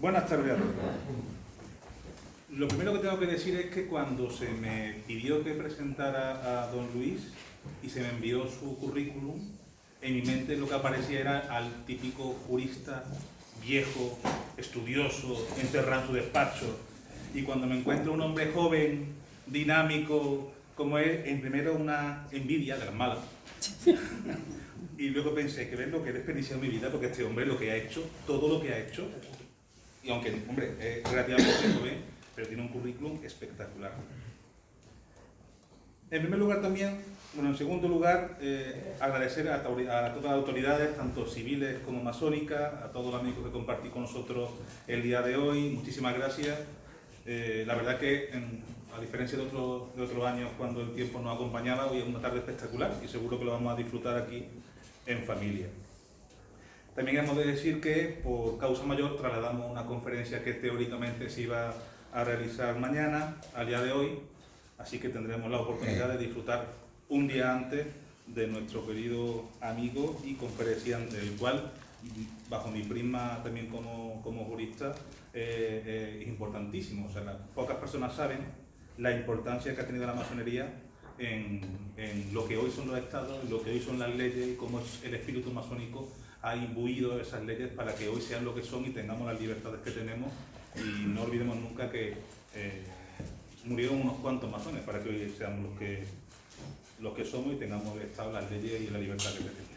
Buenas tardes a todos. Lo primero que tengo que decir es que cuando se me pidió que presentara a don Luis y se me envió su currículum, en mi mente lo que aparecía era al típico jurista viejo, estudioso, encerrado en su despacho. Y cuando me encuentro un hombre joven, dinámico, como él, en primero una envidia de las malas. Y luego pensé que ver lo que he desperdiciado mi vida, porque este hombre lo que ha hecho, todo lo que ha hecho, y aunque, hombre, es relativamente joven, pero tiene un currículum espectacular. En primer lugar también, bueno, en segundo lugar, agradecer a todas las autoridades, tanto civiles como masónicas, a todos los amigos que compartí con nosotros el día de hoy, muchísimas gracias. La verdad que, a diferencia de otros años cuando el tiempo nos acompañaba, hoy es una tarde espectacular y seguro que lo vamos a disfrutar aquí en familia. También hemos de decir que, por causa mayor, trasladamos una conferencia que teóricamente se iba a realizar mañana, al día de hoy, así que tendremos la oportunidad de disfrutar un día antes de nuestro querido amigo y conferenciante, el cual, bajo mi prisma también como jurista, es importantísimo. O sea, pocas personas saben la importancia que ha tenido la masonería en lo que hoy son los estados, en lo que hoy son las leyes y cómo el espíritu masónico ha imbuido esas leyes para que hoy sean lo que son y tengamos las libertades que tenemos. Y no olvidemos nunca que murieron unos cuantos masones para que hoy seamos los que somos y tengamos el Estado, las leyes y la libertad que tenemos.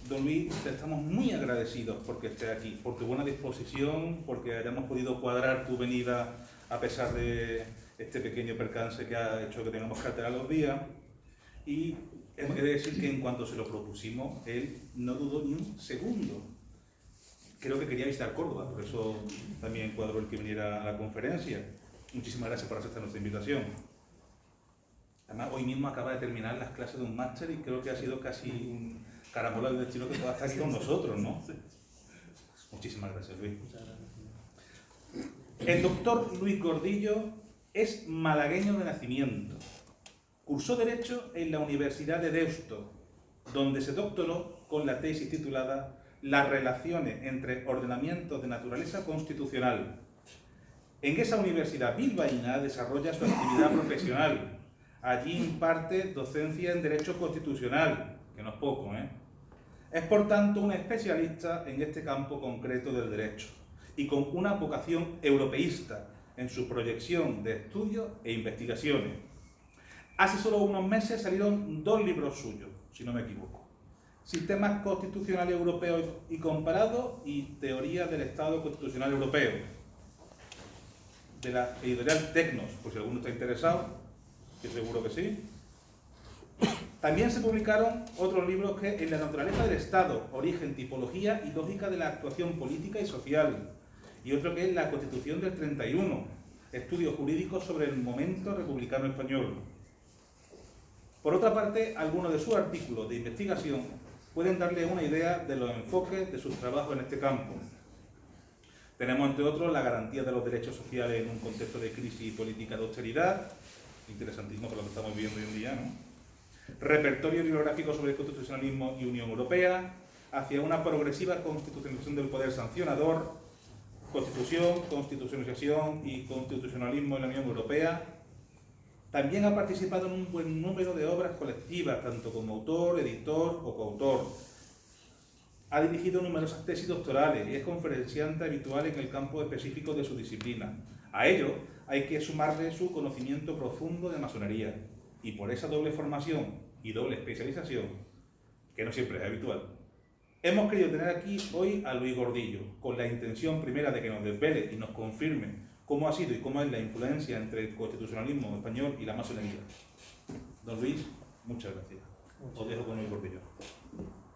Don Luis, te estamos muy agradecidos porque estés aquí, por tu buena disposición, porque hayamos podido cuadrar tu venida a pesar de este pequeño percance que ha hecho que tengamos que alterar los días. Y hemos de decir que en cuanto se lo propusimos, él no dudó ni un segundo. Creo que quería visitar Córdoba, por eso también cuadró el que viniera a la conferencia. Muchísimas gracias por aceptar nuestra invitación. Además, hoy mismo acaba de terminar las clases de un máster y creo que ha sido casi un carambola del destino que pueda estar aquí con nosotros, ¿no? Muchísimas gracias, Luis. El doctor Luis Gordillo es malagueño de nacimiento. Cursó Derecho en la Universidad de Deusto, donde se doctoró con la tesis titulada Las relaciones entre ordenamientos de naturaleza constitucional. En esa universidad bilbaína desarrolla su actividad profesional. Allí imparte docencia en Derecho Constitucional, que no es poco, ¿eh? Es por tanto un especialista en este campo concreto del derecho y con una vocación europeísta en su proyección de estudios e investigaciones. Hace solo unos meses salieron 2 libros suyos, si no me equivoco. Sistemas constitucionales europeos y comparados y Teoría del Estado Constitucional Europeo, de la editorial Tecnos, por si alguno está interesado, que seguro que sí. También se publicaron otros libros que En la naturaleza del Estado, origen, tipología y lógica de la actuación política y social, y otro que es La Constitución del 31, estudios jurídicos sobre el momento republicano español. Por otra parte, algunos de sus artículos de investigación pueden darle una idea de los enfoques de sus trabajos en este campo. Tenemos, entre otros, la garantía de los derechos sociales en un contexto de crisis y política de austeridad, interesantísimo por lo que estamos viviendo hoy en día, ¿no? Repertorio bibliográfico sobre el constitucionalismo y Unión Europea, hacia una progresiva constitucionalización del poder sancionador, Constitución, constitucionalización y constitucionalismo en la Unión Europea. También ha participado en un buen número de obras colectivas, tanto como autor, editor o coautor. Ha dirigido numerosas tesis doctorales y es conferenciante habitual en el campo específico de su disciplina. A ello hay que sumarle su conocimiento profundo de masonería. Y por esa doble formación y doble especialización, que no siempre es habitual, hemos querido tener aquí hoy a Luis Gordillo, con la intención primera de que nos desvele y nos confirme cómo ha sido y cómo es la influencia entre el constitucionalismo español y la masonería. Don Luis, muchas gracias. Os dejo con Luis Gordillo.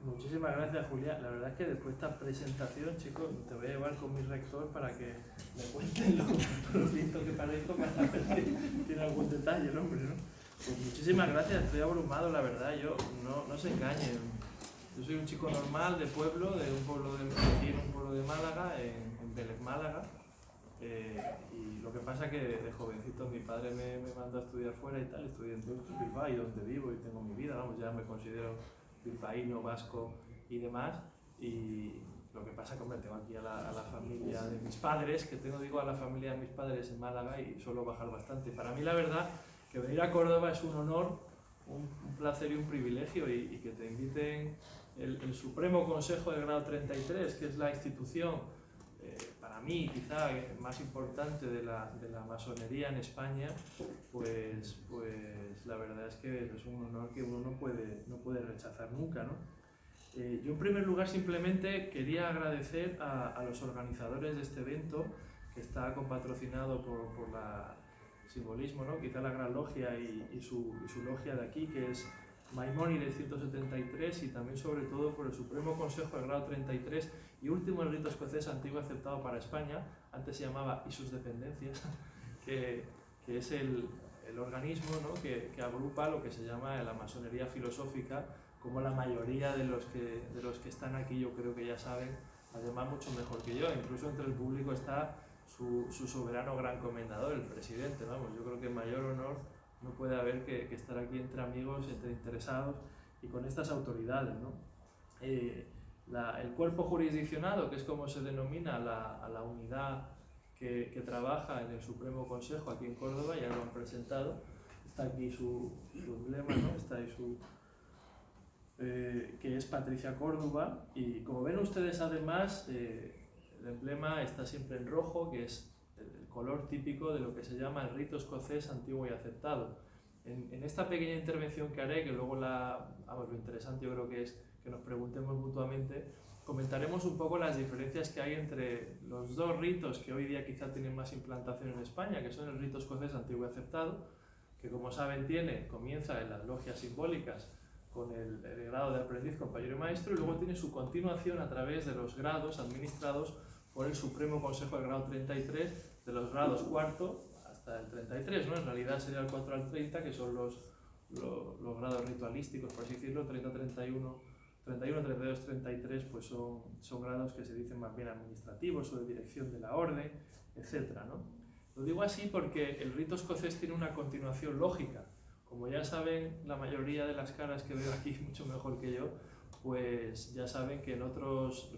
Muchísimas gracias, Julián. La verdad es que después de esta presentación, chicos, te voy a llevar con mi rector para que me cuenten lo listo que parezco, para ver si tiene algún detalle el hombre, ¿no? Pues muchísimas gracias, estoy abrumado, la verdad. Yo no se engañen. Yo soy un chico normal de pueblo, de un pueblo de Málaga, en Vélez, Málaga. Y lo que pasa es que de jovencito mi padre me mandó a estudiar fuera y tal, estudié en Bilbao, y donde vivo y tengo mi vida, vamos, ya me considero bilbaíno, vasco y demás. Y lo que pasa es que tengo aquí a la familia de mis padres, que digo a la familia de mis padres en Málaga y suelo bajar bastante. Para mí la verdad que venir a Córdoba es un honor, un placer y un privilegio, y que te inviten el Supremo Consejo del Grado 33, que es la institución, para mí quizá más importante de la masonería en España, pues la verdad es que es un honor que uno no puede rechazar nunca, ¿no? Yo en primer lugar simplemente quería agradecer a los organizadores de este evento, que está compatrocinado por la Simbolismo, ¿no? Quizá la Gran Logia y su logia de aquí, que es Maimónides 173, y también sobre todo por el Supremo Consejo del Grado 33 y último el rito escocés antiguo aceptado para España, antes se llamaba y sus dependencias, que es el organismo, ¿no? que agrupa lo que se llama la masonería filosófica, como la mayoría de los que están aquí yo creo que ya saben, además mucho mejor que yo. Incluso entre el público está su soberano gran comendador, el presidente. Vamos, yo creo que mayor honor no puede haber que estar aquí entre amigos, entre interesados y con estas autoridades, ¿no? El cuerpo jurisdiccionado, que es como se denomina a la unidad que trabaja en el Supremo Consejo aquí en Córdoba, ya lo han presentado, está aquí su emblema, ¿no? Está ahí que es Patricia Córdoba, y como ven ustedes además el emblema está siempre en rojo, que es el color típico de lo que se llama el rito escocés antiguo y aceptado. En esta pequeña intervención que haré, que luego lo interesante yo creo que es que nos preguntemos mutuamente, comentaremos un poco las diferencias que hay entre los dos ritos que hoy día quizá tienen más implantación en España, que son el rito escocés antiguo y aceptado, que como saben comienza en las logias simbólicas con el grado de aprendiz, compañero y maestro, y luego tiene su continuación a través de los grados administrados por el Supremo Consejo del Grado 33, de los grados cuarto hasta el 33, ¿no? En realidad sería el 4 al 30, que son los grados ritualísticos, por así decirlo. 30, 31, 32, 33, pues son grados que se dicen más bien administrativos o de dirección de la orden, etcétera, ¿no? Lo digo así porque el rito escocés tiene una continuación lógica. Como ya saben la mayoría de las caras que veo aquí mucho mejor que yo, pues ya saben que en otros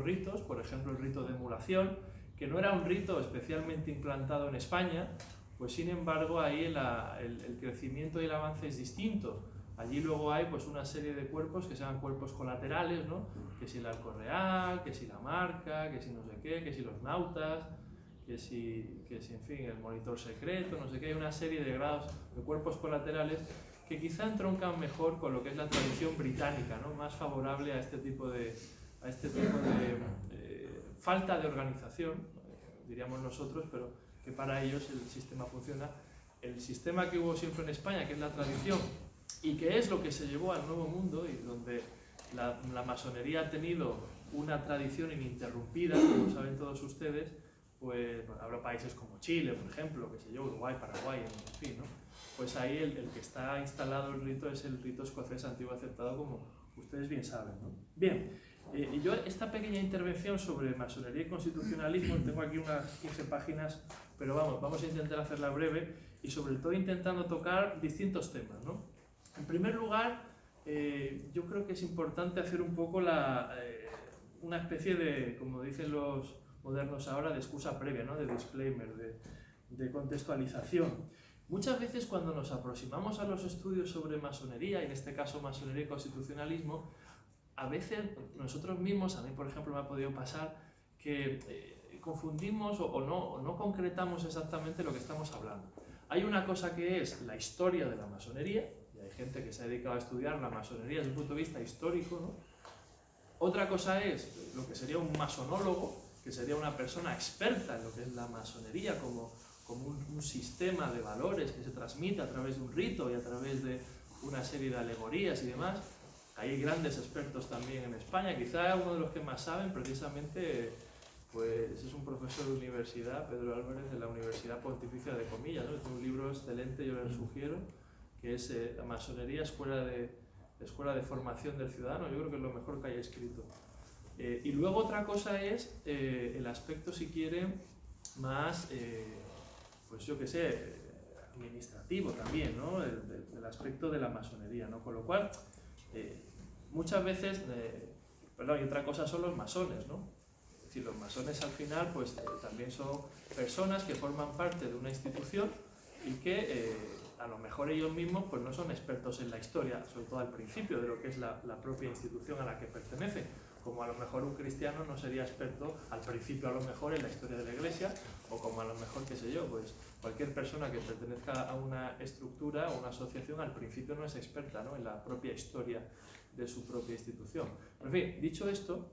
ritos, por ejemplo el rito de emulación, que no era un rito especialmente implantado en España, pues sin embargo ahí el crecimiento y el avance es distinto. Allí luego hay pues una serie de cuerpos que se llaman cuerpos colaterales, ¿no? Que si el arco real, que si la marca, que si no sé qué, que si los nautas, que si en fin, el monitor secreto, no sé qué. Hay una serie de grados de cuerpos colaterales que quizá entroncan mejor con lo que es la tradición británica, ¿no? Más favorable a este tipo de falta de organización, diríamos nosotros, pero que para ellos el sistema funciona. El sistema que hubo siempre en España, que es la tradición, y que es lo que se llevó al Nuevo Mundo, y donde la masonería ha tenido una tradición ininterrumpida, como saben todos ustedes, pues habrá países como Chile, por ejemplo, que sé yo, Uruguay, Paraguay, en fin, ¿no? Pues ahí el que está instalado el rito es el rito escocés antiguo aceptado, como ustedes bien saben, ¿no? Bien, y yo esta pequeña intervención sobre masonería y constitucionalismo, tengo aquí unas 15 páginas, pero vamos a intentar hacerla breve y sobre todo intentando tocar distintos temas, ¿no? En primer lugar, yo creo que es importante hacer un poco una especie de, como dicen los modernos ahora, de excusa previa, ¿no? De disclaimer, de contextualización. Muchas veces cuando nos aproximamos a los estudios sobre masonería, y en este caso masonería y constitucionalismo, a veces nosotros mismos, a mí por ejemplo me ha podido pasar, que confundimos o no concretamos exactamente lo que estamos hablando. Hay una cosa que es la historia de la masonería, y hay gente que se ha dedicado a estudiar la masonería desde el punto de vista histórico, ¿no? Otra cosa es lo que sería un masonólogo, que sería una persona experta en lo que es la masonería como un sistema de valores que se transmite a través de un rito y a través de una serie de alegorías y demás. Hay grandes expertos también en España, quizá uno de los que más saben precisamente pues es un profesor de universidad, Pedro Álvarez, de la Universidad Pontificia de Comillas, ¿no? Tiene un libro excelente, yo les sugiero, que es La masonería, escuela de formación del ciudadano. Yo creo que es lo mejor que haya escrito. Y luego otra cosa es el aspecto, si quieren, más, pues yo qué sé, administrativo también, ¿no? El aspecto de la masonería, ¿no? Con lo cual, muchas veces Perdón, y otra cosa son los masones, ¿no? Es decir, los masones al final pues también son personas que forman parte de una institución y que a lo mejor ellos mismos pues no son expertos en la historia, sobre todo al principio de lo que es la propia institución a la que pertenecen, como a lo mejor un cristiano no sería experto al principio a lo mejor en la historia de la iglesia, o como a lo mejor, qué sé yo, pues cualquier persona que pertenezca a una estructura o una asociación al principio no es experta, ¿no?, en la propia historia de su propia institución. Pero, en fin, dicho esto,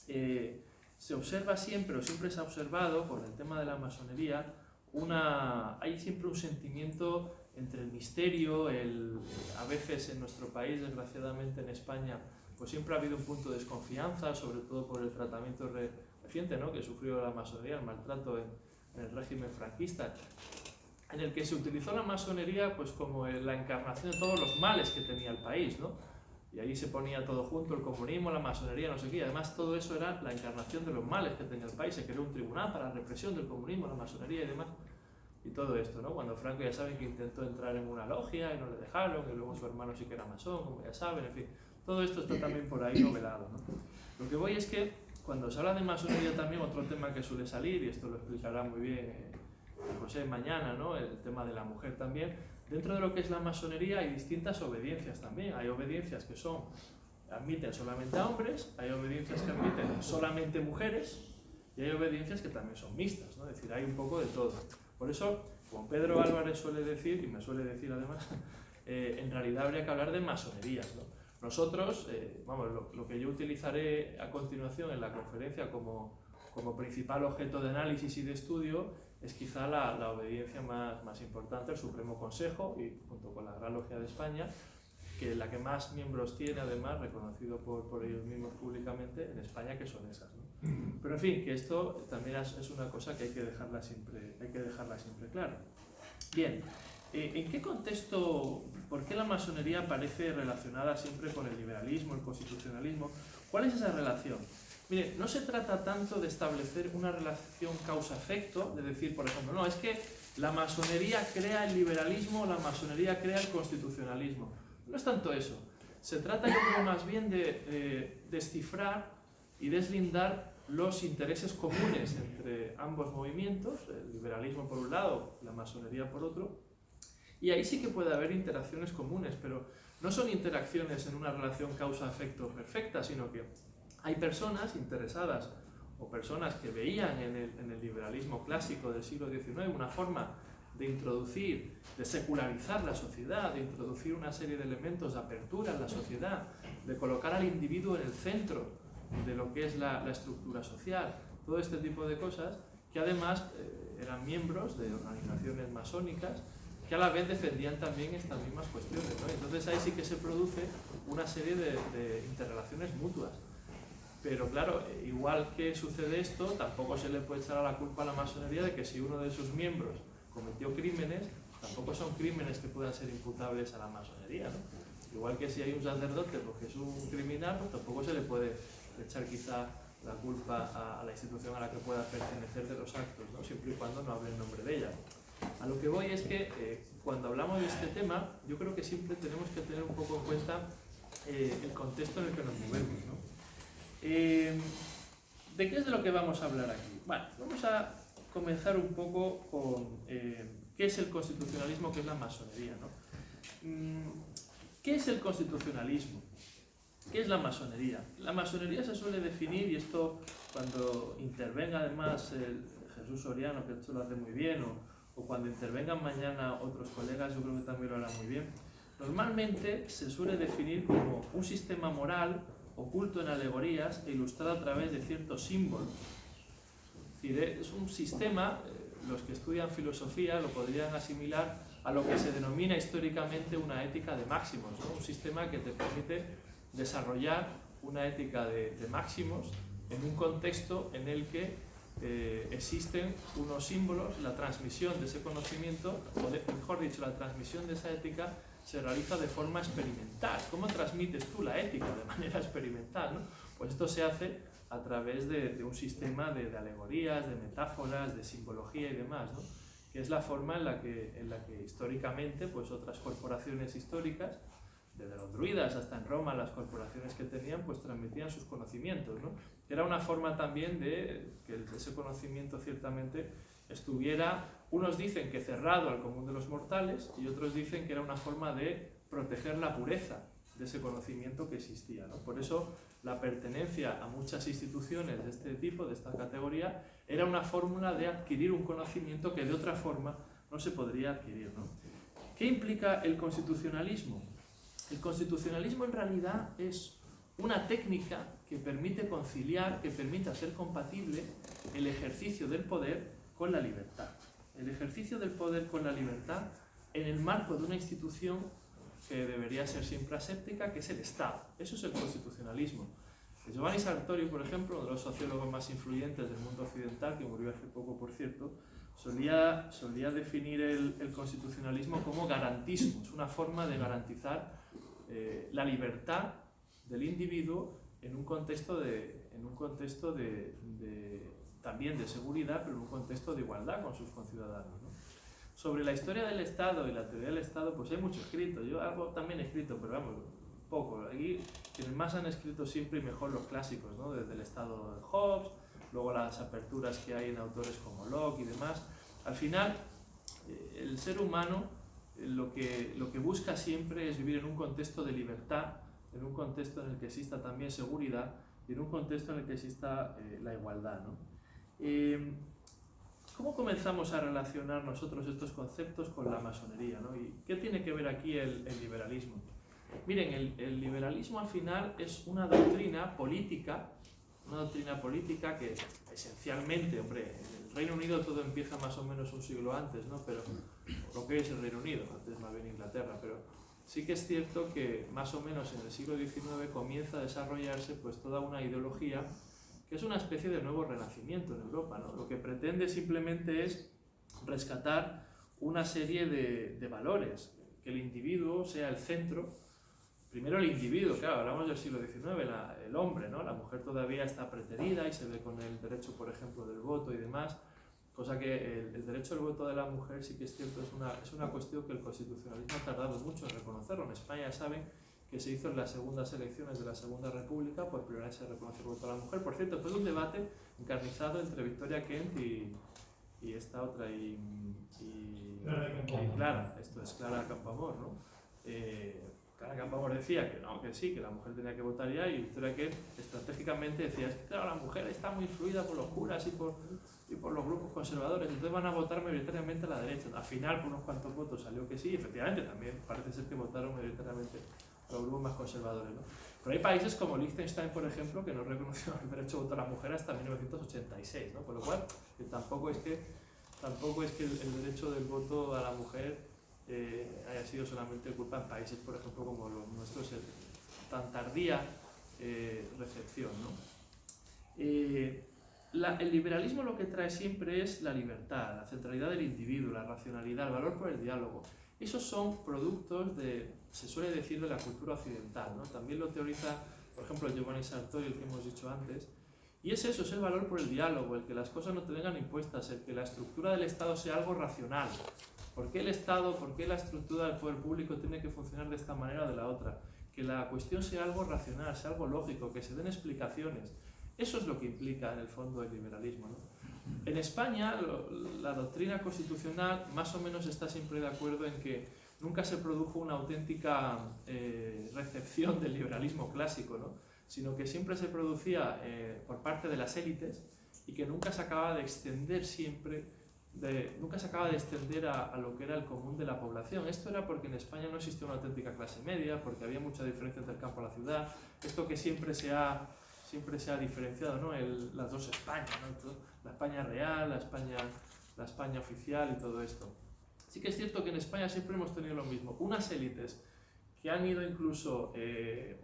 se observa siempre, o siempre se ha observado con el tema de la masonería, hay siempre un sentimiento entre el misterio, a veces en nuestro país, desgraciadamente en España, pues siempre ha habido un punto de desconfianza, sobre todo por el tratamiento reciente, ¿no?, que sufrió la masonería, el maltrato en el régimen franquista, en el que se utilizó la masonería pues como la encarnación de todos los males que tenía el país, ¿no? Y ahí se ponía todo junto, el comunismo, la masonería, no sé qué, y además todo eso era la encarnación de los males que tenía el país. Se creó un tribunal para la represión del comunismo, la masonería y demás, y todo esto, ¿no? Cuando Franco, ya saben, que intentó entrar en una logia y no le dejaron, y luego su hermano sí que era masón, como ya saben, en fin, todo esto está también por ahí novelado, ¿no? Lo que voy es que cuando se habla de masonería también, otro tema que suele salir, y esto lo explicará muy bien José mañana, ¿no?, el tema de la mujer también. Dentro de lo que es la masonería hay distintas obediencias también. Hay obediencias que admiten solamente a hombres, hay obediencias que admiten solamente mujeres, y hay obediencias que también son mixtas, ¿no? Es decir, hay un poco de todo. Por eso, como Pedro Álvarez suele decir, y me suele decir además, en realidad habría que hablar de masonerías, ¿no? Nosotros, lo que yo utilizaré a continuación en la conferencia como principal objeto de análisis y de estudio es quizá la obediencia más importante, el Supremo Consejo, y junto con la Gran Logia de España, que la que más miembros tiene, además, reconocido por ellos mismos públicamente en España, que son esas, ¿no? Pero en fin, que esto también es una cosa que hay que dejarla siempre claro. Bien, ¿en qué contexto, por qué la masonería aparece relacionada siempre con el liberalismo, el constitucionalismo? ¿Cuál es esa relación? Mire, no se trata tanto de establecer una relación causa-efecto, de decir, por ejemplo, no, es que la masonería crea el liberalismo, la masonería crea el constitucionalismo. No es tanto eso. Se trata, yo creo, más bien de descifrar y deslindar los intereses comunes entre ambos movimientos, el liberalismo por un lado, la masonería por otro, y ahí sí que puede haber interacciones comunes, pero no son interacciones en una relación causa-efecto perfecta, sino que hay personas interesadas o personas que veían en el liberalismo clásico del siglo XIX una forma de introducir, de secularizar la sociedad, de introducir una serie de elementos de apertura en la sociedad, de colocar al individuo en el centro de lo que es la estructura social, todo este tipo de cosas, que además eran miembros de organizaciones masónicas que a la vez defendían también estas mismas cuestiones, ¿no? Entonces ahí sí que se produce una serie de interrelaciones mutuas. Pero claro, igual que sucede esto, tampoco se le puede echar a la culpa a la masonería de que si uno de sus miembros cometió crímenes, tampoco son crímenes que puedan ser imputables a la masonería, ¿no? Igual que si hay un sacerdote porque es un criminal, pues tampoco se le puede echar quizá la culpa a la institución a la que pueda pertenecer de los actos, ¿no?, siempre y cuando no hable en nombre de ella. A lo que voy es que cuando hablamos de este tema, yo creo que siempre tenemos que tener un poco en cuenta el contexto en el que nos movemos, ¿no? ¿De qué es de lo que vamos a hablar aquí? Bueno, vamos a comenzar un poco con qué es el constitucionalismo, qué es la masonería, ¿no? ¿Qué es el constitucionalismo? ¿Qué es la masonería? La masonería se suele definir, y esto cuando intervenga además Jesús Soriano, que esto lo hace muy bien, o cuando intervengan mañana otros colegas, yo creo que también lo harán muy bien. Normalmente se suele definir como un sistema moral oculto en alegorías e ilustrado a través de ciertos símbolos. Es decir, es un sistema, los que estudian filosofía lo podrían asimilar a lo que se denomina históricamente una ética de máximos, ¿no? Un sistema que te permite desarrollar una ética de máximos en un contexto en el que existen unos símbolos, la transmisión de ese conocimiento, o mejor dicho, la transmisión de esa ética se realiza de forma experimental. ¿Cómo transmites tú la ética de manera experimental, ¿no? Pues esto se hace a través de un sistema de alegorías, de metáforas, de simbología y demás, ¿no?, que es la forma en la que históricamente pues otras corporaciones históricas desde los druidas hasta en Roma, las corporaciones que tenían, pues transmitían sus conocimientos, ¿no? Era una forma también de que ese conocimiento ciertamente estuviera, unos dicen que cerrado al común de los mortales y otros dicen que era una forma de proteger la pureza de ese conocimiento que existía, ¿no? Por eso la pertenencia a muchas instituciones de este tipo, de esta categoría, era una fórmula de adquirir un conocimiento que de otra forma no se podría adquirir, ¿no? ¿Qué implica el constitucionalismo? El constitucionalismo en realidad es una técnica que permite conciliar, que permite hacer compatible el ejercicio del poder con la libertad. El ejercicio del poder con la libertad en el marco de una institución que debería ser siempre aséptica, que es el Estado. Eso es el constitucionalismo. Giovanni Sartori, por ejemplo, uno de los sociólogos más influyentes del mundo occidental, que murió hace poco, por cierto, solía definir el constitucionalismo como garantismo. Es una forma de garantizar la libertad del individuo en un contexto también de seguridad, pero en un contexto de igualdad con sus conciudadanos, ¿no? Sobre la historia del Estado y la teoría del Estado, pues hay mucho escrito. Yo algo también he escrito, pero vamos, poco. Aquí quienes más han escrito siempre y mejor los clásicos, ¿no? Desde el Estado de Hobbes, luego las aperturas que hay en autores como Locke y demás. Al final, el ser humano lo que busca siempre es vivir en un contexto de libertad, en un contexto en el que exista también seguridad y en un contexto en el que exista la igualdad, ¿no? ¿Cómo comenzamos a relacionar nosotros estos conceptos con la masonería, ¿no? ¿Y qué tiene que ver aquí el liberalismo? Miren, el liberalismo al final es una doctrina política que esencialmente, hombre, en el Reino Unido todo empieza más o menos un siglo antes, ¿no? Pero lo que es el Reino Unido, antes más bien Inglaterra, pero sí que es cierto que más o menos en el siglo XIX comienza a desarrollarse pues toda una ideología que es una especie de nuevo renacimiento en Europa, ¿no? Lo que pretende simplemente es rescatar una serie de valores, que el individuo sea el centro. Primero el individuo, claro, hablamos del siglo XIX, el hombre, ¿no? La mujer todavía está preterida y se ve con el derecho, por ejemplo, del voto y demás, cosa que el derecho al voto de la mujer sí que es cierto, es una cuestión que el constitucionalismo ha tardado mucho en reconocerlo. En España saben que se hizo en las segundas elecciones de la Segunda República, por primera vez se reconoció el voto a la mujer. Por cierto, fue un debate encarnizado entre Victoria Kent y esta otra, Clara, esto es Clara Campoamor, ¿no? Clara Campoamor decía que no, que sí, que la mujer tenía que votar ya, y Victoria Kent estratégicamente decía, es que claro, la mujer está muy influida por los curas y por los grupos conservadores, entonces van a votar mayoritariamente a la derecha. Al final, por unos cuantos votos salió que sí, efectivamente también parece ser que votaron mayoritariamente a los grupos más conservadores, ¿no? Pero hay países como Liechtenstein, por ejemplo, que no reconocieron el derecho a voto a la mujer hasta 1986, ¿no? Por lo cual, que tampoco es que el derecho del voto a la mujer haya sido solamente culpa en países, por ejemplo, como los nuestros, tan tardía recepción, ¿no? El liberalismo lo que trae siempre es la libertad, la centralidad del individuo, la racionalidad, el valor por el diálogo. Esos son productos se suele decir, de la cultura occidental, ¿no? También lo teoriza, por ejemplo, Giovanni Sartori, el que hemos dicho antes. Y es eso, es el valor por el diálogo, el que las cosas no te vengan impuestas, el que la estructura del Estado sea algo racional. ¿Por qué el Estado, por qué la estructura del poder público tiene que funcionar de esta manera o de la otra? Que la cuestión sea algo racional, sea algo lógico, que se den explicaciones. Eso es lo que implica en el fondo el liberalismo, ¿no? En España, la doctrina constitucional más o menos está siempre de acuerdo en que nunca se produjo una auténtica recepción del liberalismo clásico, ¿no? Sino que siempre se producía por parte de las élites y que nunca se acababa de extender a lo que era el común de la población. Esto era porque en España no existía una auténtica clase media, porque había mucha diferencia entre el campo y la ciudad. Esto que siempre se ha diferenciado, ¿no? Las dos Españas, ¿no? La España real, la España oficial y todo esto. Sí que es cierto que en España siempre hemos tenido lo mismo, unas élites que han ido incluso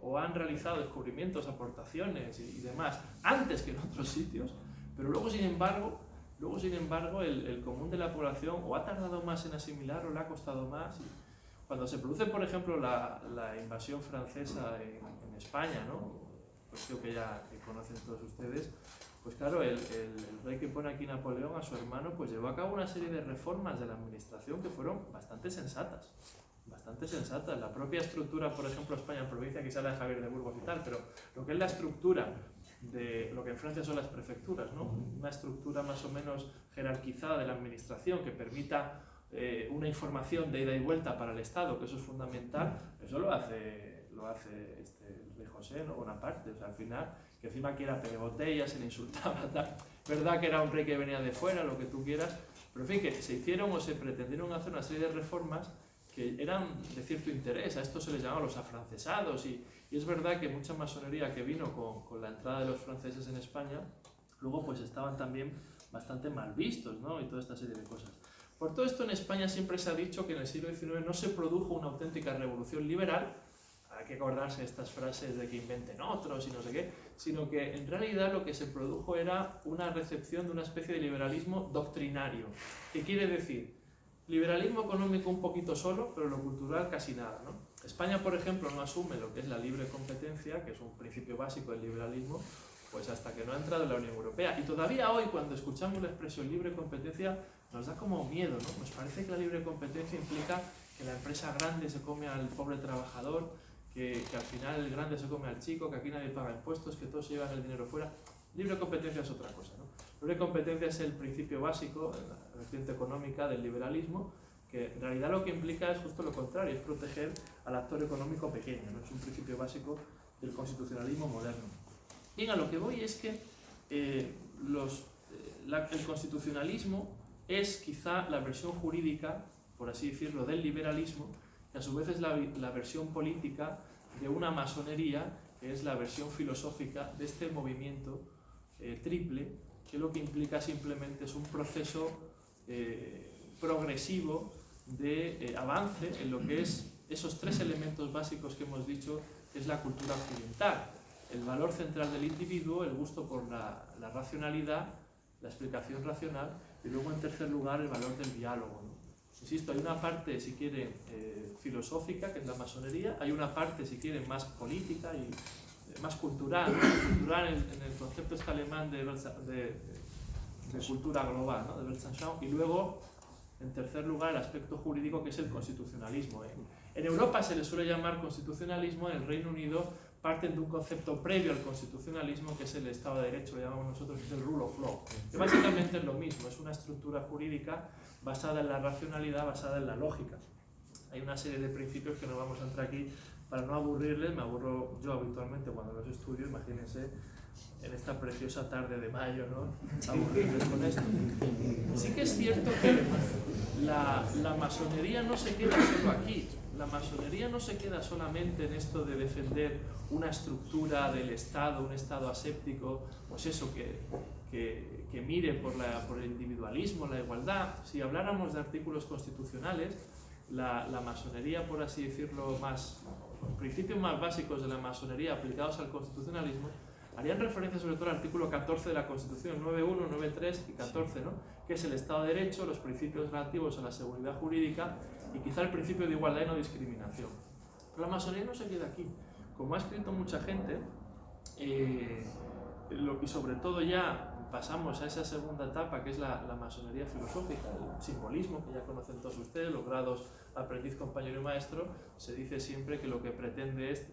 o han realizado descubrimientos, aportaciones y demás antes que en otros sitios, pero luego sin embargo el común de la población o ha tardado más en asimilar o le ha costado más. Cuando se produce, por ejemplo, la invasión francesa en España, ¿no? Cuestión que ya conocen todos ustedes, pues claro, el rey que pone aquí Napoleón, a su hermano, pues llevó a cabo una serie de reformas de la administración que fueron bastante sensatas, bastante sensatas. La propia estructura, por ejemplo, España en provincia, quizá la de Javier de Burgos y tal, pero lo que es la estructura de lo que en Francia son las prefecturas, ¿no? Una estructura más o menos jerarquizada de la administración que permita una información de ida y vuelta para el Estado, que eso es fundamental. Eso lo hace el rey José, ¿no? Bonaparte. O sea, al final, que encima que era pegabotella, se le insultaba, tal. Verdad que era un rey que venía de fuera, lo que tú quieras, pero en fin, que se hicieron o se pretendieron hacer una serie de reformas que eran de cierto interés. A esto se les llamaba los afrancesados, y es verdad que mucha masonería que vino con la entrada de los franceses en España, luego pues estaban también bastante mal vistos, ¿no? Y toda esta serie de cosas. Por todo esto, en España siempre se ha dicho que en el siglo XIX no se produjo una auténtica revolución liberal. Hay que acordarse de estas frases de que inventen otros y no sé qué, sino que en realidad lo que se produjo era una recepción de una especie de liberalismo doctrinario. ¿Qué quiere decir? Liberalismo económico un poquito solo, pero lo cultural casi nada, ¿no? España, por ejemplo, no asume lo que es la libre competencia, que es un principio básico del liberalismo, pues hasta que no ha entrado en la Unión Europea. Y todavía hoy, cuando escuchamos la expresión libre competencia, nos da como miedo, ¿no? Nos parece que la libre competencia implica que la empresa grande se come al pobre trabajador, que al final el grande se come al chico, que aquí nadie paga impuestos, que todos se llevan el dinero fuera. Libre competencia es otra cosa, ¿no? Libre competencia es el principio básico, la vertiente económica del liberalismo, que en realidad lo que implica es justo lo contrario, es proteger al actor económico pequeño, ¿no? Es un principio básico del constitucionalismo moderno. Bien, a lo que voy es que el constitucionalismo es quizá la versión jurídica, por así decirlo, del liberalismo, que a su vez es la versión política de una masonería, que es la versión filosófica de este movimiento triple, que lo que implica simplemente es un proceso progresivo de avance en lo que es esos tres elementos básicos que hemos dicho, que es la cultura occidental: el valor central del individuo, el gusto por la racionalidad, la explicación racional, y luego en tercer lugar el valor del diálogo, ¿no? Insisto, hay una parte, si quieren, filosófica, que es la masonería, hay una parte, si quieren, más política y más cultural, ¿no? Cultural en el concepto este alemán de cultura global, ¿no? De Weltanschauung, y luego, en tercer lugar, el aspecto jurídico, que es el constitucionalismo, ¿eh? En Europa se le suele llamar constitucionalismo, en el Reino Unido parten de un concepto previo al constitucionalismo, que es el Estado de Derecho, lo llamamos nosotros, que es el rule of law, que básicamente es lo mismo, es una estructura jurídica basada en la racionalidad, basada en la lógica. Hay una serie de principios que no vamos a entrar aquí para no aburrirles, me aburro yo habitualmente cuando los estudio, imagínense en esta preciosa tarde de mayo, ¿no? Aburrirles con esto. Sí que es cierto que la masonería no se queda solo aquí. La masonería no se queda solamente en esto de defender una estructura del Estado, un Estado aséptico, pues eso, que mire por el individualismo, la igualdad. Si habláramos de artículos constitucionales, la masonería, por así decirlo, los principios más básicos de la masonería aplicados al constitucionalismo, harían referencia sobre todo al artículo 14 de la Constitución, 9.1, 9.3 y 14, ¿no? Que es el Estado de Derecho, los principios relativos a la seguridad jurídica y quizá el principio de igualdad y no discriminación. Pero la masonería no se queda aquí. Como ha escrito mucha gente, y sobre todo ya pasamos a esa segunda etapa, que es la masonería filosófica, el simbolismo, que ya conocen todos ustedes, los grados aprendiz, compañero y maestro. Se dice siempre que lo que pretende es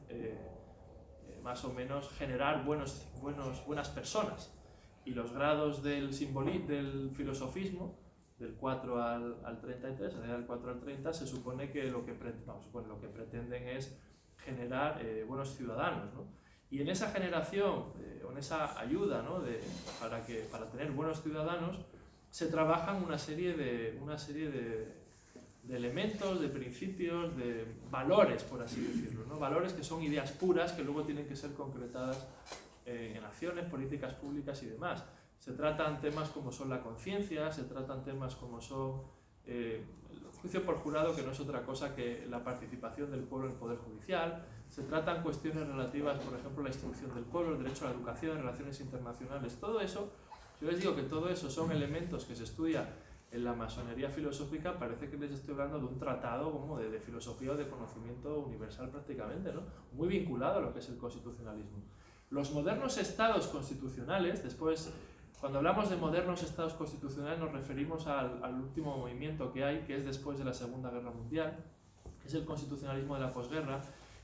más o menos generar buenas personas, y los grados del filosofismo, del 4 al 33, en realidad del 4 al 30, se supone que lo que pretenden es generar buenos ciudadanos, ¿no? Y en esa generación, o en esa ayuda, ¿no? para tener buenos ciudadanos, se trabajan una serie de elementos, de principios, de valores, por así decirlo, ¿no? Valores que son ideas puras que luego tienen que ser concretadas en acciones, políticas públicas y demás. Se tratan temas como son la conciencia, se tratan temas como son el juicio por jurado, que no es otra cosa que la participación del pueblo en el poder judicial. Se tratan cuestiones relativas, por ejemplo, a la instrucción del pueblo, el derecho a la educación, relaciones internacionales. Todo eso, yo les digo que todo eso son elementos que se estudian en la masonería filosófica. Parece que les estoy hablando de un tratado como de filosofía o de conocimiento universal prácticamente, ¿no? Muy vinculado a lo que es el constitucionalismo. Los modernos estados constitucionales, después, cuando hablamos de modernos estados constitucionales nos referimos al último movimiento que hay, que es después de la Segunda Guerra Mundial, es el constitucionalismo de la posguerra,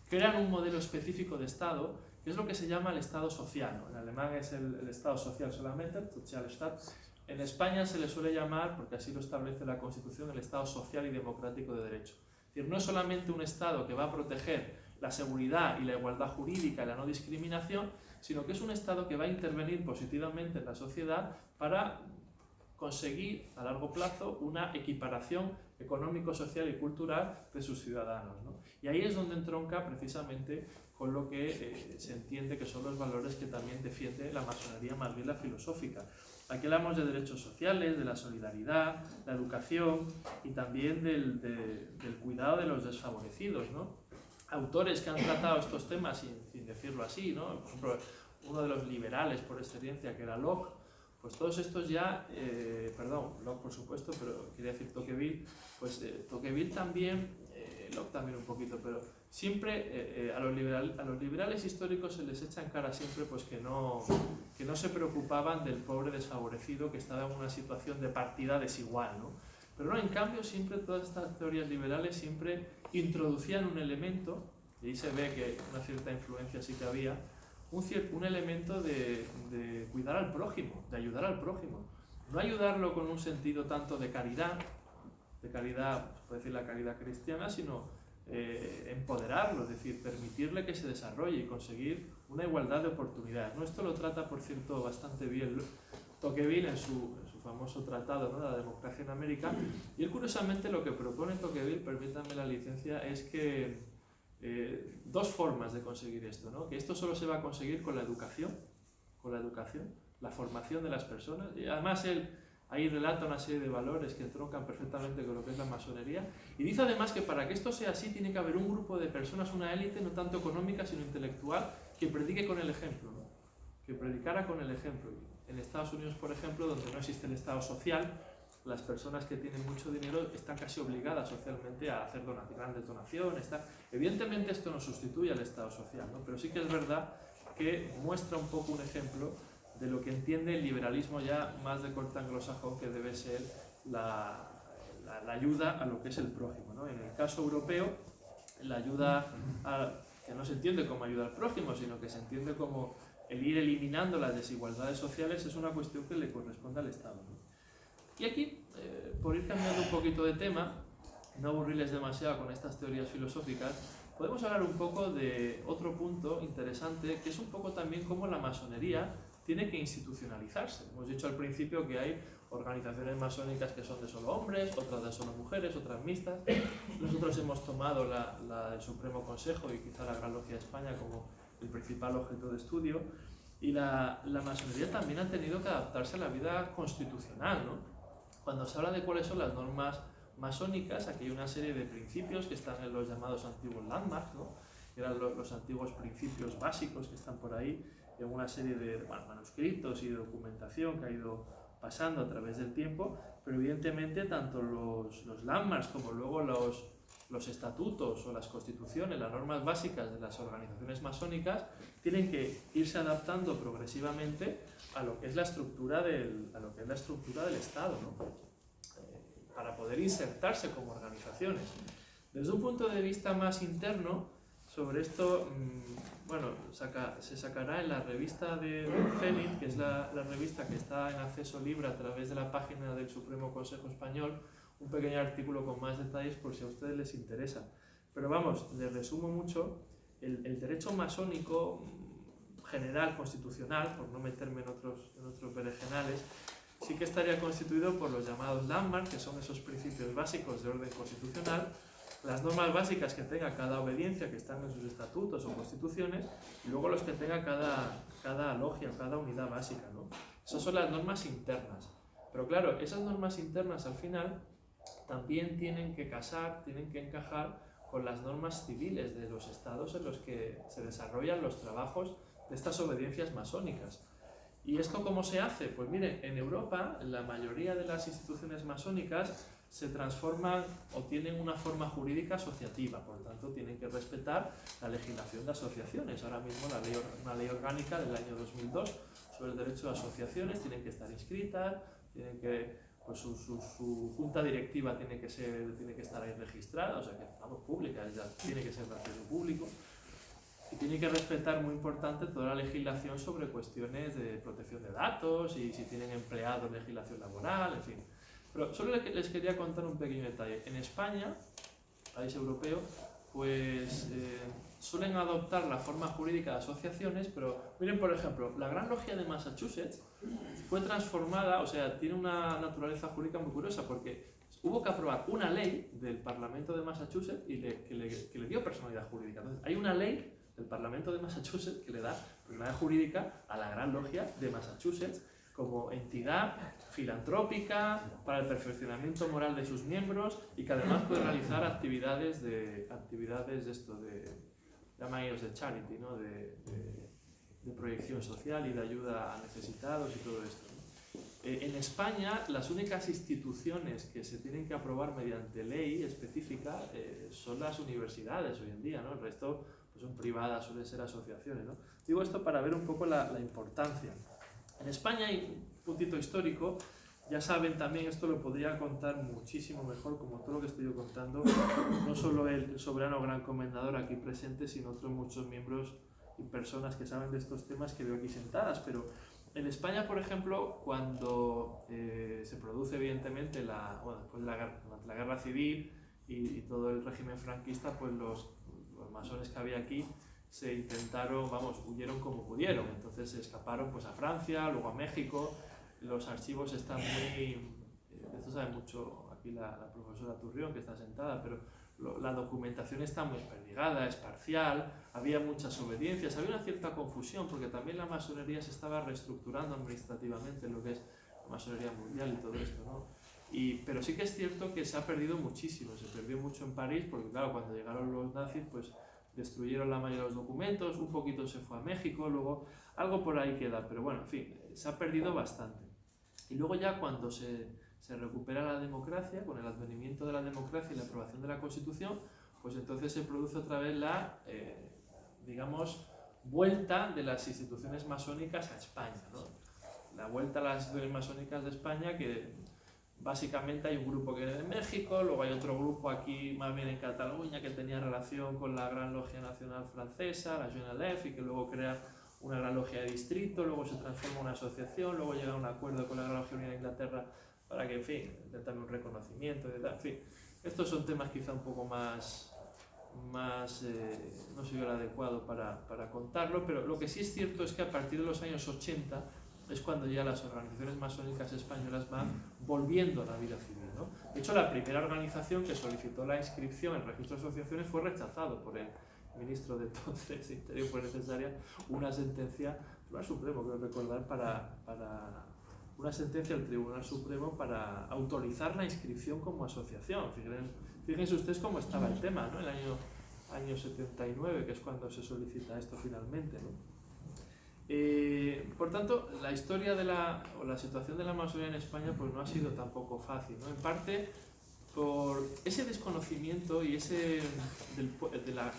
crean un modelo específico de Estado, que es lo que se llama el Estado social, ¿no? En alemán es el Estado social solamente, el Sozialstaat. En España se le suele llamar, porque así lo establece la Constitución, el Estado social y democrático de derecho. Es decir, no es solamente un Estado que va a proteger la seguridad y la igualdad jurídica y la no discriminación, sino que es un Estado que va a intervenir positivamente en la sociedad para conseguir a largo plazo una equiparación económico, social y cultural de sus ciudadanos, ¿no? Y ahí es donde entronca precisamente con lo que se entiende que son los valores que también defiende la masonería, más bien la filosófica. Aquí hablamos de derechos sociales, de la solidaridad, la educación y también del cuidado de los desfavorecidos, ¿no? Autores que han tratado estos temas sin decirlo así, ¿no? Por ejemplo, uno de los liberales por excelencia, que era Locke, pues todos estos ya, Locke por supuesto, pero quería decir Tocqueville, pues Tocqueville también, Locke también un poquito, pero siempre a los liberales históricos se les echa en cara siempre pues que no se preocupaban del pobre desfavorecido que estaba en una situación de partida desigual, ¿no? Pero no, en cambio siempre todas estas teorías liberales siempre introducían un elemento, y ahí se ve que una cierta influencia sí que había, un elemento de cuidar al prójimo, de ayudar al prójimo. No ayudarlo con un sentido tanto de caridad, se puede decir la caridad cristiana, sino empoderarlo, es decir, permitirle que se desarrolle y conseguir una igualdad de oportunidades, ¿no? Esto lo trata, por cierto, bastante bien Tocqueville en su famoso tratado, ¿no?, de la democracia en América. Y él, curiosamente, lo que propone Tocqueville, permítanme la licencia, es que dos formas de conseguir esto, ¿no? Que esto solo se va a conseguir con la educación, la formación de las personas. Y además él ahí relata una serie de valores que entroncan perfectamente con lo que es la masonería, y dice además que para que esto sea así tiene que haber un grupo de personas, una élite no tanto económica sino intelectual, que predique con el ejemplo, ¿no? Que predicara con el ejemplo. En Estados Unidos, por ejemplo, donde no existe el Estado social, las personas que tienen mucho dinero están casi obligadas socialmente a hacer grandes donaciones. Evidentemente esto no sustituye al Estado social, ¿no? Pero sí que es verdad que muestra un poco un ejemplo de lo que entiende el liberalismo ya más de corte anglosajón, que debe ser la ayuda a lo que es el prójimo, ¿no? En el caso europeo, la ayuda que no se entiende como ayuda al prójimo, sino que se entiende como el ir eliminando las desigualdades sociales, es una cuestión que le corresponde al Estado, ¿no? Y aquí, por ir cambiando un poquito de tema, no aburrirles demasiado con estas teorías filosóficas, podemos hablar un poco de otro punto interesante, que es un poco también cómo la masonería tiene que institucionalizarse. Hemos dicho al principio que hay organizaciones masónicas que son de solo hombres, otras de solo mujeres, otras mixtas. Nosotros hemos tomado la del Supremo Consejo y quizá la Gran Logia de España como el principal objeto de estudio. Y la masonería también ha tenido que adaptarse a la vida constitucional, ¿no? Cuando se habla de cuáles son las normas masónicas, aquí hay una serie de principios que están en los llamados antiguos landmarks, ¿no? Que eran los antiguos principios básicos que están por ahí, en una serie de manuscritos y de documentación que ha ido pasando a través del tiempo, pero evidentemente tanto los landmarks como luego los estatutos o las constituciones, las normas básicas de las organizaciones masónicas, tienen que irse adaptando progresivamente a lo que es la estructura del Estado, ¿no? Para poder insertarse como organizaciones. Desde un punto de vista más interno, sobre esto, se sacará en la revista de Félix, que es la revista que está en acceso libre a través de la página del Supremo Consejo Español, un pequeño artículo con más detalles por si a ustedes les interesa. Pero vamos, les resumo mucho, el derecho masónico general, constitucional, por no meterme en otros berenjenales, sí que estaría constituido por los llamados landmarks, que son esos principios básicos de orden constitucional, las normas básicas que tenga cada obediencia, que están en sus estatutos o constituciones, y luego los que tenga cada logia, cada unidad básica, ¿no? Esas son las normas internas. Pero claro, esas normas internas al final también tienen que encajar con las normas civiles de los estados en los que se desarrollan los trabajos de estas obediencias masónicas. ¿Y esto cómo se hace? Pues mire, en Europa la mayoría de las instituciones masónicas se transforman o tienen una forma jurídica asociativa, por lo tanto tienen que respetar la legislación de asociaciones. Ahora mismo una ley orgánica del año 2002 sobre el derecho de asociaciones, tienen que estar inscritas, tienen que pues su junta directiva tiene que estar ahí registrada, o sea que vamos, pública, ya tiene que ser de acceso público. Y tiene que respetar, muy importante, toda la legislación sobre cuestiones de protección de datos y si tienen empleados, legislación laboral, en fin. Pero solo les quería contar un pequeño detalle. En España, país europeo, pues suelen adoptar la forma jurídica de asociaciones, pero miren, por ejemplo, la Gran Logia de Massachusetts fue transformada, o sea, tiene una naturaleza jurídica muy curiosa porque hubo que aprobar una ley del Parlamento de Massachusetts que le dio personalidad jurídica. Entonces, hay una ley del Parlamento de Massachusetts que le da personalidad jurídica a la Gran Logia de Massachusetts como entidad filantrópica para el perfeccionamiento moral de sus miembros y que además puede realizar actividades de llaman ellos de charity, ¿no? de proyección social y de ayuda a necesitados y todo esto, ¿no? En España, las únicas instituciones que se tienen que aprobar mediante ley específica son las universidades hoy en día, ¿no? El resto pues, son privadas, suelen ser asociaciones, ¿no? Digo esto para ver un poco la importancia. En España hay un puntito histórico, ya saben también, esto lo podría contar muchísimo mejor, como todo lo que estoy yo contando, no solo el soberano gran comendador aquí presente, sino otros muchos miembros y personas que saben de estos temas que veo aquí sentadas, pero en España, por ejemplo, cuando se produce evidentemente después de la guerra civil y todo el régimen franquista, pues los masones que había aquí se intentaron, huyeron como pudieron, entonces se escaparon pues a Francia, luego a México. Los archivos están muy, esto sabe mucho aquí la profesora Turrión que está sentada, pero la documentación está muy desperdigada, es parcial, había muchas obediencias, había una cierta confusión porque también la masonería se estaba reestructurando administrativamente en lo que es la masonería mundial y todo esto, ¿no? Pero sí que es cierto que se ha perdido muchísimo, se perdió mucho en París porque claro, cuando llegaron los nazis pues destruyeron la mayoría de los documentos, un poquito se fue a México, luego algo por ahí queda, pero bueno, en fin, se ha perdido bastante. Y luego ya cuando se recupera la democracia, con el advenimiento de la democracia y la aprobación de la Constitución, pues entonces se produce otra vez la, digamos, vuelta de las instituciones masónicas a España, ¿no? La vuelta a las instituciones masónicas de España que básicamente hay un grupo que viene de México, luego hay otro grupo aquí más bien en Cataluña que tenía relación con la Gran Logia Nacional Francesa, la JNLF, y que luego crea una Gran Logia de distrito, luego se transforma en una asociación, luego llega a un acuerdo con la Gran Logia Unida de Inglaterra para que, en fin, den también un reconocimiento y tal, en fin. Estos son temas quizá un poco más no soy yo el adecuado para contarlo, pero lo que sí es cierto es que a partir de los años 80 es cuando ya las organizaciones masónicas españolas van volviendo a la vida civil, ¿no? De hecho, la primera organización que solicitó la inscripción en el registro de asociaciones fue rechazado por el ministro de entonces, Interior, fue necesaria una sentencia del Tribunal Supremo, creo recordar, una sentencia del Tribunal Supremo para autorizar la inscripción como asociación. Fíjense ustedes cómo estaba el tema, ¿no? El año 79, que es cuando se solicita esto finalmente, ¿no? Por tanto, la historia o la situación de la masonería en España pues no ha sido tampoco fácil, ¿no? En parte por ese desconocimiento y de la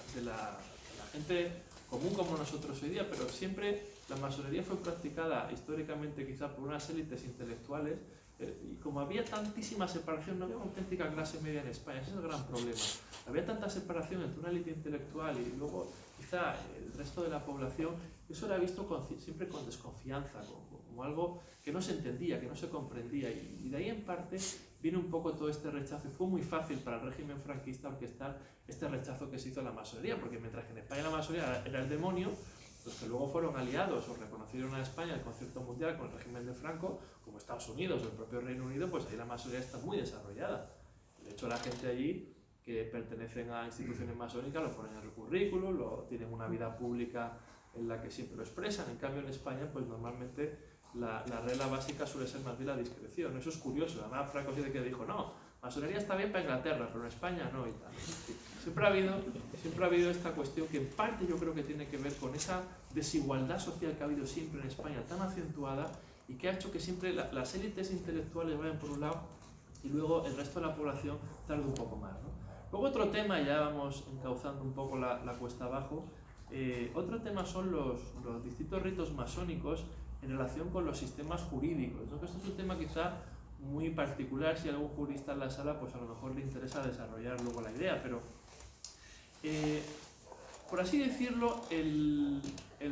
gente común como nosotros hoy día, pero siempre la masonería fue practicada históricamente quizá por unas élites intelectuales y como había tantísima separación, no había una auténtica clase media en España, ese es el gran problema. Había tanta separación entre una élite intelectual y luego quizá el resto de la población, eso era visto siempre con desconfianza, como algo que no se entendía, que no se comprendía, y de ahí en parte viene un poco todo este rechazo, y fue muy fácil para el régimen franquista orquestar este rechazo que se hizo a la masonería, porque mientras que en España la masonería era el demonio, los que luego fueron aliados o reconocieron a España el concierto mundial con el régimen de Franco, como Estados Unidos o el propio Reino Unido, pues ahí la masonería está muy desarrollada. De hecho, la gente allí que pertenecen a instituciones masónicas lo ponen en el currículum, tienen una vida pública en la que siempre lo expresan. En cambio, en España, pues normalmente la regla básica suele ser más bien la discreción. Eso es curioso. Además, Franco sí que dijo, no, masonería está bien para Inglaterra, pero en España no y tal. Siempre ha habido esta cuestión que en parte yo creo que tiene que ver con esa desigualdad social que ha habido siempre en España tan acentuada y que ha hecho que siempre las élites intelectuales vayan por un lado y luego el resto de la población tarde un poco más, ¿no? Luego otro tema, ya vamos encauzando un poco la cuesta abajo, otro tema son los distintos ritos masónicos en relación con los sistemas jurídicos, ¿no? Que esto es un tema quizá muy particular. Si hay algún jurista en la sala, pues a lo mejor le interesa desarrollar luego la idea, pero por así decirlo, el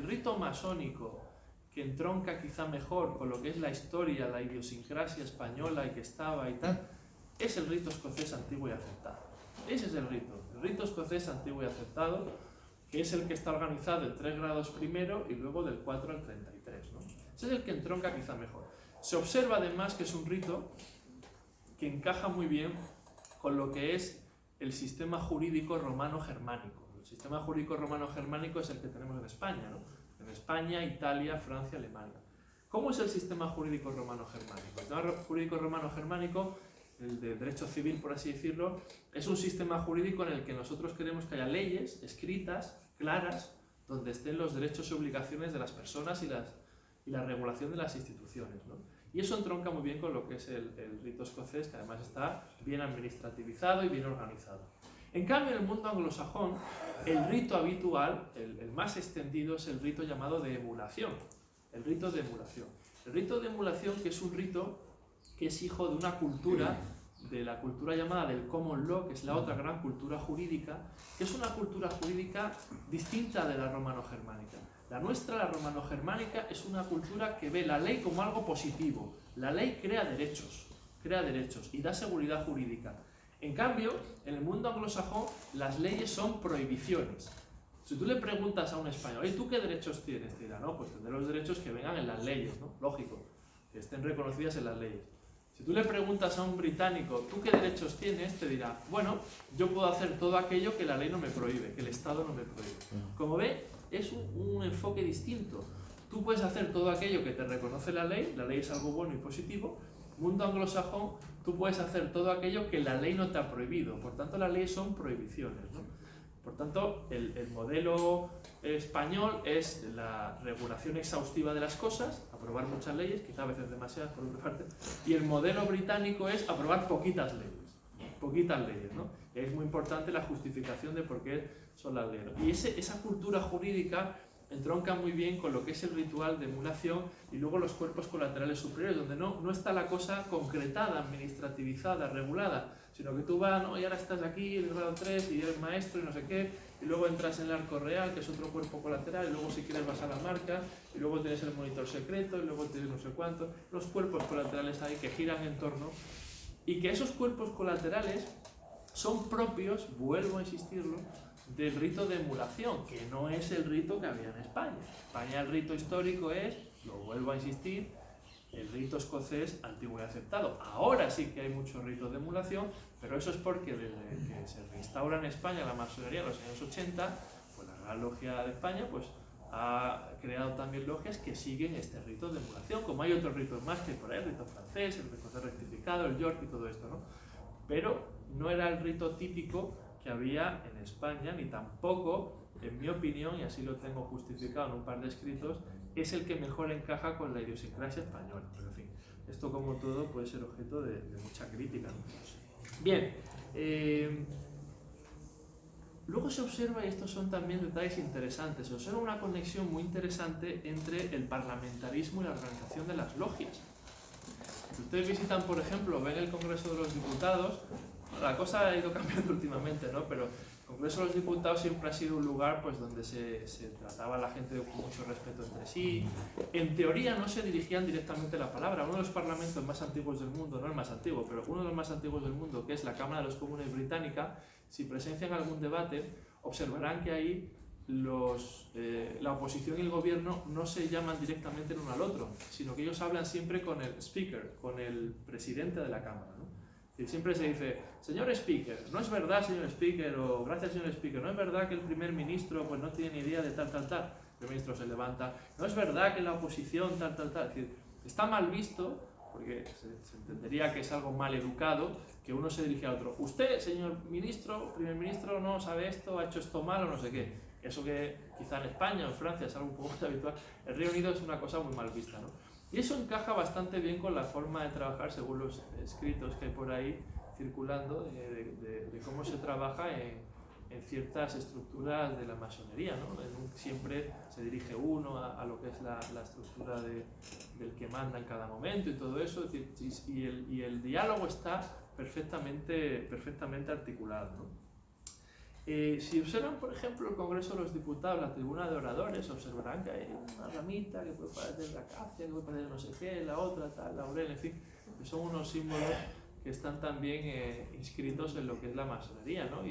rito masónico que entronca quizá mejor con lo que es la historia, la idiosincrasia española y que estaba y tal, es el rito escocés antiguo y aceptado. Ese es el rito escocés antiguo y aceptado, que es el que está organizado en 3 grados primero y luego del 4 al 33, ¿no? Ese es el que entronca quizá mejor. Se observa además que es un rito que encaja muy bien con lo que es el sistema jurídico romano-germánico. El sistema jurídico romano-germánico es el que tenemos en España, ¿no? En España, Italia, Francia, Alemania. ¿Cómo es el sistema jurídico romano-germánico? El sistema jurídico romano-germánico, el de derecho civil, por así decirlo, es un sistema jurídico en el que nosotros queremos que haya leyes escritas, claras, donde estén los derechos y obligaciones de las personas y la regulación de las instituciones, ¿no? Y eso entronca muy bien con lo que es el rito escocés, que además está bien administrativizado y bien organizado. En cambio, en el mundo anglosajón, el rito habitual, el más extendido, es el rito llamado de emulación. El rito de emulación. El rito de emulación, que es un rito que es hijo de una cultura, de la cultura llamada del common law, que es la otra gran cultura jurídica, que es una cultura jurídica distinta de la romano-germánica. La nuestra, la romano-germánica, es una cultura que ve la ley como algo positivo. La ley crea derechos y da seguridad jurídica. En cambio, en el mundo anglosajón, las leyes son prohibiciones. Si tú le preguntas a un español, ¿y tú qué derechos tienes? Te dirá, no, pues tendré los derechos que vengan en las leyes, ¿no? Lógico, que estén reconocidas en las leyes. Si tú le preguntas a un británico, ¿tú qué derechos tienes? Te dirá, bueno, yo puedo hacer todo aquello que la ley no me prohíbe, que el Estado no me prohíbe. Como ve, es un enfoque distinto. Tú puedes hacer todo aquello que te reconoce la ley es algo bueno y positivo. Mundo anglosajón, tú puedes hacer todo aquello que la ley no te ha prohibido. Por tanto, las leyes son prohibiciones, ¿no? Por tanto, el modelo español es la regulación exhaustiva de las cosas, aprobar muchas leyes, quizá a veces demasiadas por otra parte, y el modelo británico es aprobar poquitas leyes, ¿no? Y es muy importante la justificación de por qué son las leyes, ¿no? Y esa cultura jurídica entronca muy bien con lo que es el ritual de emulación y luego los cuerpos colaterales superiores, donde no está la cosa concretada, administrativizada, regulada, sino que tú vas, ¿no? Y ahora estás aquí en el grado 3 y eres maestro y no sé qué, y luego entras en el arco real, que es otro cuerpo colateral, y luego si quieres vas a la marca, y luego tienes el monitor secreto, y luego tienes no sé cuánto, los cuerpos colaterales ahí que giran en torno, y que esos cuerpos colaterales son propios, vuelvo a insistirlo, del rito de emulación, que no es el rito que había en España. En España el rito histórico es, lo vuelvo a insistir, el rito escocés antiguo y aceptado. Ahora sí que hay muchos ritos de emulación, pero eso es porque desde que se reinstaura en España la masonería en los años 80, pues la Real Logia de España pues, ha creado también logias que siguen este rito de emulación, como hay otros ritos más que por ahí, el rito francés, el rito rectificado, el York y todo esto, ¿no? Pero no era el rito típico que había en España, ni tampoco, en mi opinión, y así lo tengo justificado en un par de escritos, es el que mejor encaja con la idiosincrasia española. Pero en fin, esto como todo puede ser objeto de mucha crítica, ¿no? Bien, luego se observa, y estos son también detalles interesantes, se observa una conexión muy interesante entre el parlamentarismo y la organización de las logias. Si ustedes visitan, por ejemplo, ven el Congreso de los Diputados, la cosa ha ido cambiando últimamente, ¿no? Pero el Congreso de los Diputados siempre ha sido un lugar pues, donde se trataba a la gente con mucho respeto entre sí. En teoría no se dirigían directamente la palabra. Uno de los parlamentos más antiguos del mundo, no el más antiguo, pero uno de los más antiguos del mundo, que es la Cámara de los Comunes británica, si presencian algún debate, observarán que ahí la oposición y el gobierno no se llaman directamente el uno al otro, sino que ellos hablan siempre con el speaker, con el presidente de la Cámara, ¿no? Y siempre se dice, señor Speaker, no es verdad, señor Speaker, o gracias, señor Speaker, no es verdad que el primer ministro pues, no tiene ni idea de tal. El primer ministro se levanta, no es verdad que la oposición tal. Es decir, está mal visto, porque se entendería que es algo mal educado, que uno se dirige a otro. Usted, señor ministro, primer ministro, no sabe esto, ha hecho esto mal o no sé qué. Eso que quizá en España o en Francia es algo un poco más habitual, el Reino Unido es una cosa muy mal vista, ¿no? Y eso encaja bastante bien con la forma de trabajar, según los escritos que hay por ahí circulando, de cómo se trabaja en ciertas estructuras de la masonería, ¿no? Siempre se dirige uno a lo que es la estructura del que manda en cada momento y todo eso, es decir, y el diálogo está perfectamente articulado, ¿no? Si observan, por ejemplo, el Congreso de los Diputados, la tribuna de oradores, observarán que hay una ramita que puede parecer la acacia, que puede parecer no sé qué, la otra, tal, laurel, en fin, que son unos símbolos que están también inscritos en lo que es la masonería, ¿no?